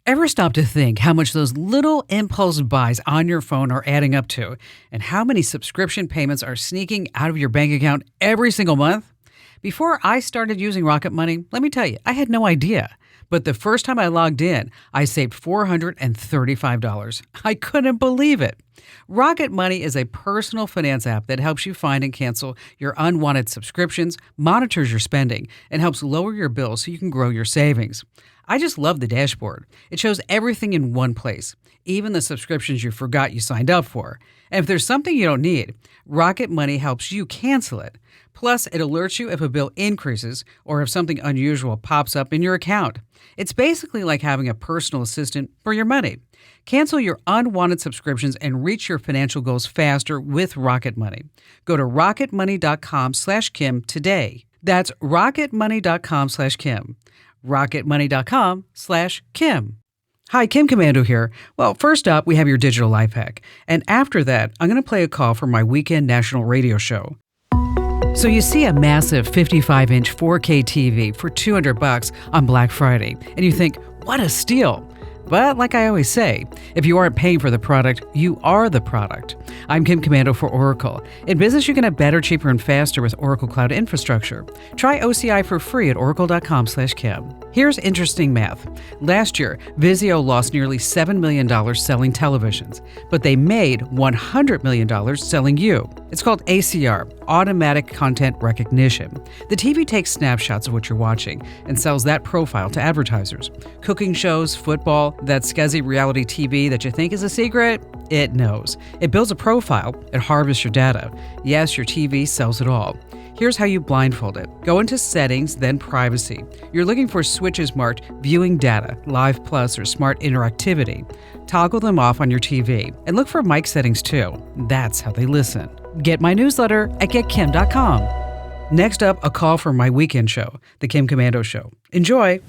Ever stop to think how much those little impulse buys on your phone are adding up to, and how many subscription payments are sneaking out of your bank account every single month? Before I started using Rocket Money, let me tell you, I had no idea. But the first time I logged in, I saved $435. I couldn't believe it. Rocket Money is a personal finance app that helps you find and cancel your unwanted subscriptions, monitors your spending, and helps lower your bills so you can grow your savings. I just love the dashboard. It shows everything in one place, even the subscriptions you forgot you signed up for. And if there's something you don't need, Rocket Money helps you cancel it. Plus, it alerts you if a bill increases or if something unusual pops up in your account. It's basically like having a personal assistant for your money. Cancel your unwanted subscriptions and reach your financial goals faster with Rocket Money. Go to rocketmoney.com/Kim today. That's rocketmoney.com/Kim. rocketmoney.com/Kim. Hi, Kim Komando here. Well, first up, we have your digital life hack. And after that, I'm going to play a call from my weekend national radio show. So you see a massive 55-inch 4K TV for $200 on Black Friday, and you think, what a steal. But like I always say, if you aren't paying for the product, you are the product. I'm Kim Komando for Oracle. In business, you can have better, cheaper, and faster with Oracle Cloud Infrastructure. Try OCI for free at oracle.com/Kim. Here's interesting math. Last year, Vizio lost nearly $7 million selling televisions, but they made $100 million selling you. It's called ACR, Automatic Content Recognition. The TV takes snapshots of what you're watching and sells that profile to advertisers. Cooking shows, football, that scuzzy reality TV that you think is a secret, it knows. It builds a profile, it harvests your data. Yes, your TV sells it all. Here's how you blindfold it. Go into Settings, then Privacy. You're looking for switches marked Viewing Data, Live Plus, or Smart Interactivity. Toggle them off on your TV. And look for mic settings too. That's how they listen. Get my newsletter at getkim.com. Next up, a call from my weekend show, The Kim Komando Show. Enjoy.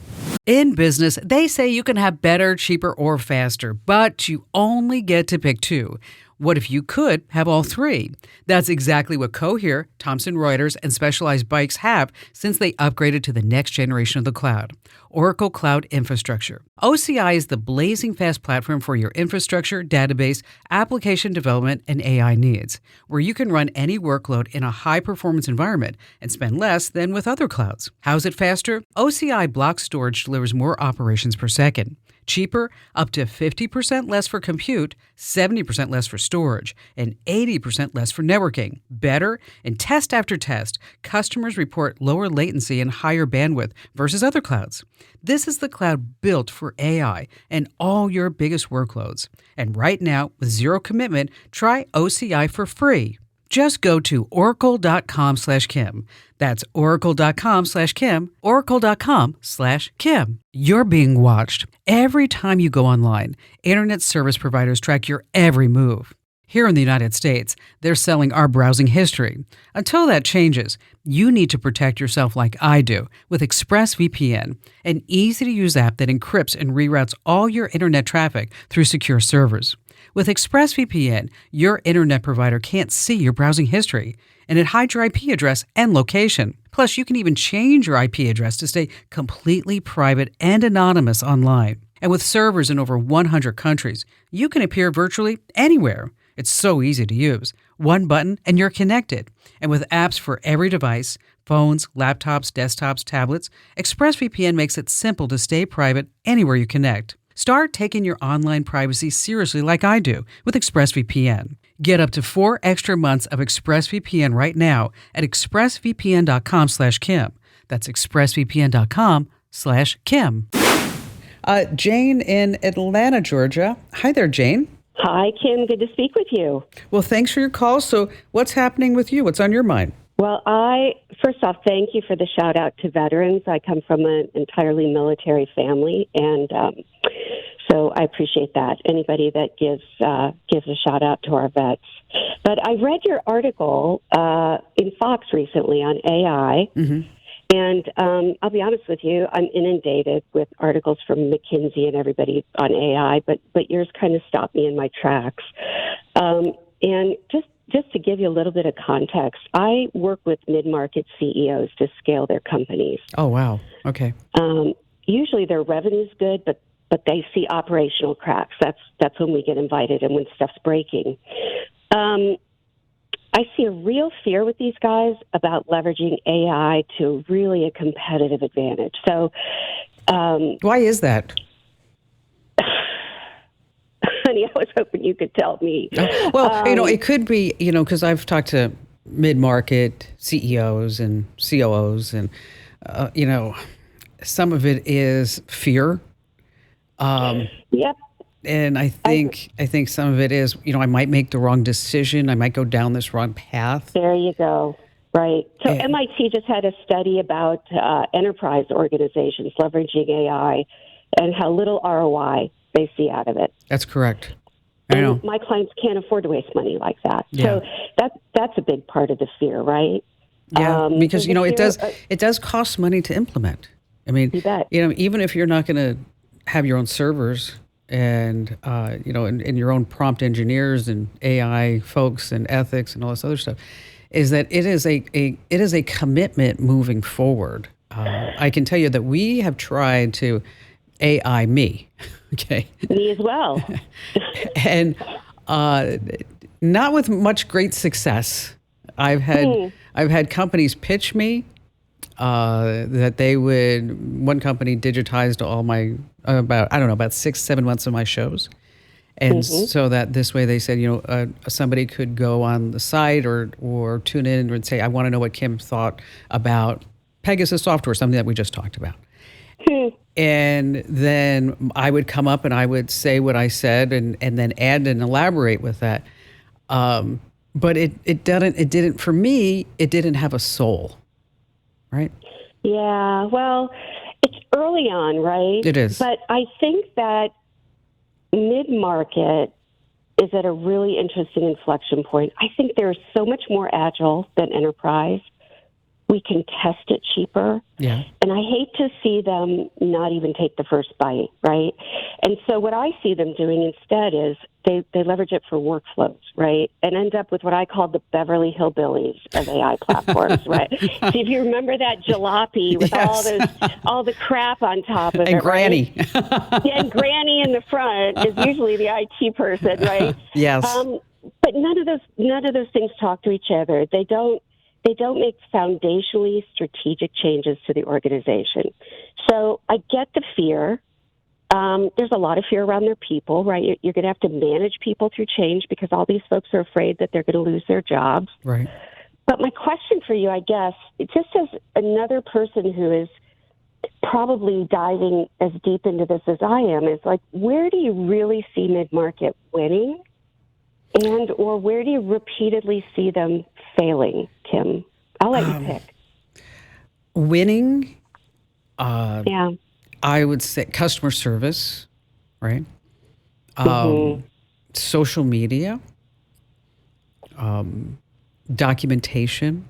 In business, they say you can have better, cheaper, or faster, but you only get to pick two. What if you could have all three? That's exactly what Cohere, Thomson Reuters, and Specialized Bikes have since they upgraded to the next generation of the cloud, Oracle Cloud Infrastructure. OCI is the blazing fast platform for your infrastructure, database, application development, and AI needs, where you can run any workload in a high-performance environment and spend less than with other clouds. How's it faster? OCI block storage delivers more operations per second. Cheaper, up to 50% less for compute, 70% less for storage, and 80% less for networking. Better, in test after test, customers report lower latency and higher bandwidth versus other clouds. This is the cloud built for AI and all your biggest workloads. And right now, with zero commitment, try OCI for free. Just go to oracle.com/Kim. That's oracle.com/Kim, oracle.com/Kim. You're being watched. Every time you go online, internet service providers track your every move. Here in the United States, they're selling our browsing history. Until that changes, you need to protect yourself like I do with ExpressVPN, an easy-to-use app that encrypts and reroutes all your internet traffic through secure servers. With ExpressVPN, your internet provider can't see your browsing history, and it hides your IP address and location. Plus, you can even change your IP address to stay completely private and anonymous online. And with servers in over 100 countries, you can appear virtually anywhere. It's so easy to use. One button and you're connected. And with apps for every device, phones, laptops, desktops, tablets, ExpressVPN makes it simple to stay private anywhere you connect. Start taking your online privacy seriously like I do with ExpressVPN. Get up to 4 extra months of ExpressVPN right now at expressvpn.com/Kim. That's expressvpn.com/Kim. Jane in Atlanta, Georgia. Hi there, Jane. Hi, Kim. Good to speak with you. Well, thanks for your call. So what's happening with you? What's on your mind? Well, first off, thank you for the shout out to veterans. I come from an entirely military family, and so I appreciate that. Anybody that gives a shout out to our vets. But I read your article in Fox recently on AI, and I'll be honest with you, I'm inundated with articles from McKinsey and everybody on AI, but yours kind of stopped me in my tracks. And just to give you a little bit of context, I work with mid-market CEOs to scale their companies. Oh, wow. Okay. Usually their revenue's good, but but they see operational cracks. That's when we get invited and when stuff's breaking. I see a real fear with these guys about leveraging AI to really a competitive advantage. So, why is that? honey, I was hoping you could tell me. Well, it could be, because I've talked to mid-market CEOs and COOs, and some of it is fear. Yep. And I think some of it is, I might make the wrong decision. I might go down this wrong path. There you go. Right. So MIT just had a study about enterprise organizations leveraging AI and how little ROI they see out of it. That's correct. I know. And my clients can't afford to waste money like that. Yeah. So that's a big part of the fear, right? Yeah, because it does cost money to implement. I mean, you bet. Even if you're not going to have your own servers and and your own prompt engineers and AI folks and ethics and all this other stuff, is that it is a commitment moving forward. I can tell you that we have tried to AI me, okay, me as well, and not with much great success. I've had companies pitch me that they would. One company digitized all my about 6-7 months of my shows, and so that this way they said somebody could go on the site or tune in and say, I want to know what Kim thought about Pegasus software, something that we just talked about. And then I would come up and I would say what I said and then add and elaborate with that. But it didn't for me, it didn't have a soul, right? Yeah, well, it's early on, right? It is. But I think that mid-market is at a really interesting inflection point. I think they're so much more agile than enterprise. We can test it cheaper. Yeah. And I hate to see them not even take the first bite, right? And so what I see them doing instead is they leverage it for workflows, right? And end up with what I call the Beverly Hillbillies of AI platforms, right? So if you remember that jalopy with all the crap on top of it, and Granny. Right? Yeah, and Granny in the front is usually the IT person, right? Yes. But none of those things talk to each other. They don't make foundationally strategic changes to the organization. So I get the fear. There's a lot of fear around their people, right? You're going to have to manage people through change because all these folks are afraid that they're going to lose their jobs. Right. But my question for you, I guess, just as another person who is probably diving as deep into this as I am, is like, where do you really see mid-market winning? And or where do you repeatedly see them failing, Kim? I'll let you pick. Winning, yeah, I would say customer service, right? Social media, documentation,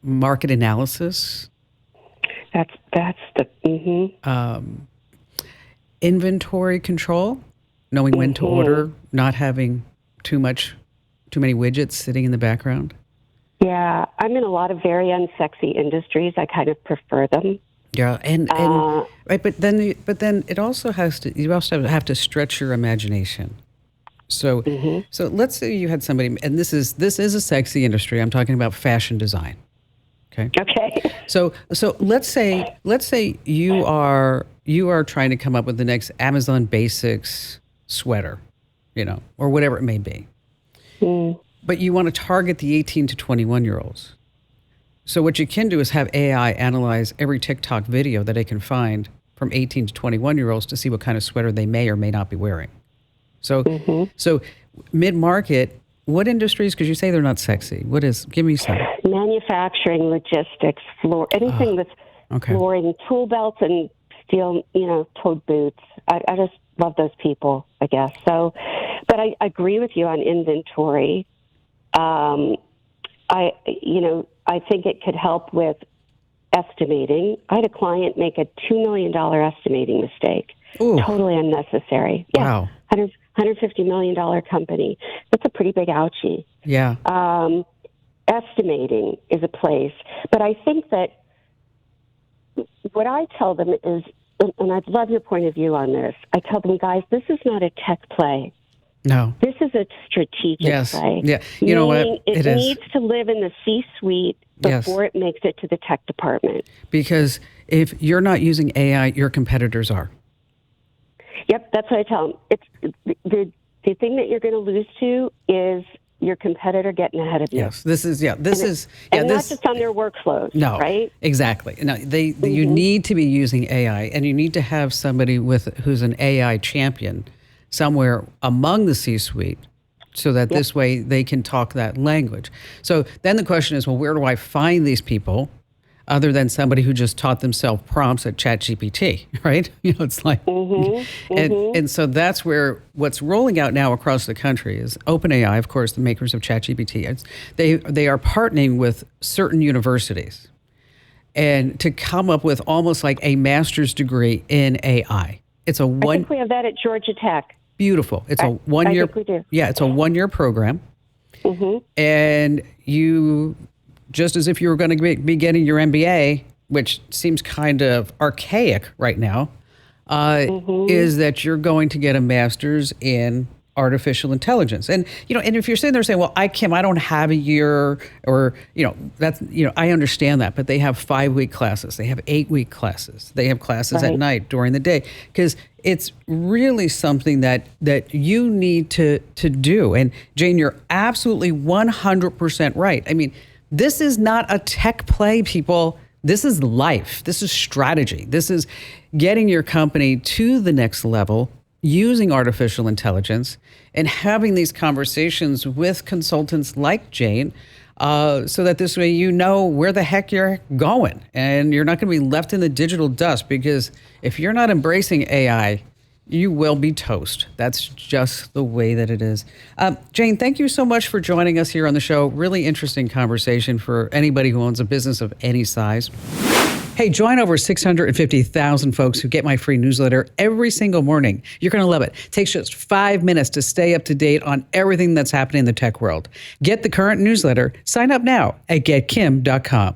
market analysis. That's the inventory control, knowing when to order, not having too many widgets sitting in the background. Yeah, I'm in a lot of very unsexy industries. I kind of prefer them. Yeah, and right, but then it also you also have to stretch your imagination. So so let's say you had somebody, and this is a sexy industry. I'm talking about fashion design. Okay. Okay. So let's say you are trying to come up with the next Amazon Basics sweater, or whatever it may be. But you want to target the 18 to 21-year-olds. So what you can do is have AI analyze every TikTok video that it can find from 18 to 21-year-olds to see what kind of sweater they may or may not be wearing. So so mid-market, what industries, because you say they're not sexy, give me some. Manufacturing, logistics, anything with flooring, tool belts and steel, toed boots. I just love those people, I guess. So, but I agree with you on inventory. I think it could help with estimating. I had a client make a $2 million estimating mistake. Ooh. Totally unnecessary. Wow. Yeah, $150 million company. That's a pretty big ouchie. Yeah. Estimating is a place. But I think that what I tell them is and I'd love your point of view on this. I tell them, guys, this is not a tech play. No. This is a strategic play. Yeah. You know what? It needs to live in the C-suite before it makes it to the tech department. Because if you're not using AI, your competitors are. Yep, that's what I tell them. It's the thing that you're going to lose to is your competitor getting ahead of you. Yes, this is not just on their workflows. No, right? Exactly. No, you need to be using AI, and you need to have somebody who's an AI champion somewhere among the C-suite, so that this way they can talk that language. So then the question is, well, where do I find these people? Other than somebody who just taught themselves prompts at ChatGPT, right? It's like, and so that's where what's rolling out now across the country is OpenAI, of course, the makers of ChatGPT. They are partnering with certain universities, and to come up with almost like a master's degree in AI. I think we have that at Georgia Tech. Beautiful. It's a 1 year. I think we do. Yeah, it's a 1 year program, and you. Just as if you were going to be getting your MBA, which seems kind of archaic right now, is that you're going to get a master's in artificial intelligence. And, and if you're sitting there saying, well, I don't have a year or, that's, I understand that, but they have 5-week classes. They have 8-week classes. They have classes at night during the day, because it's really something that you need to do. And Jane, you're absolutely 100% right. I mean, this is not a tech play, people. This is life. This is strategy. This is getting your company to the next level using artificial intelligence and having these conversations with consultants like Jane, so that this way you know where the heck you're going and you're not going to be left in the digital dust, because if you're not embracing AI, you will be toast. That's just the way that it is. Jane, thank you so much for joining us here on the show. Really interesting conversation for anybody who owns a business of any size. Hey, join over 650,000 folks who get my free newsletter every single morning. You're going to love it. It takes just 5 minutes to stay up to date on everything that's happening in the tech world. Get the current newsletter. Sign up now at getkim.com.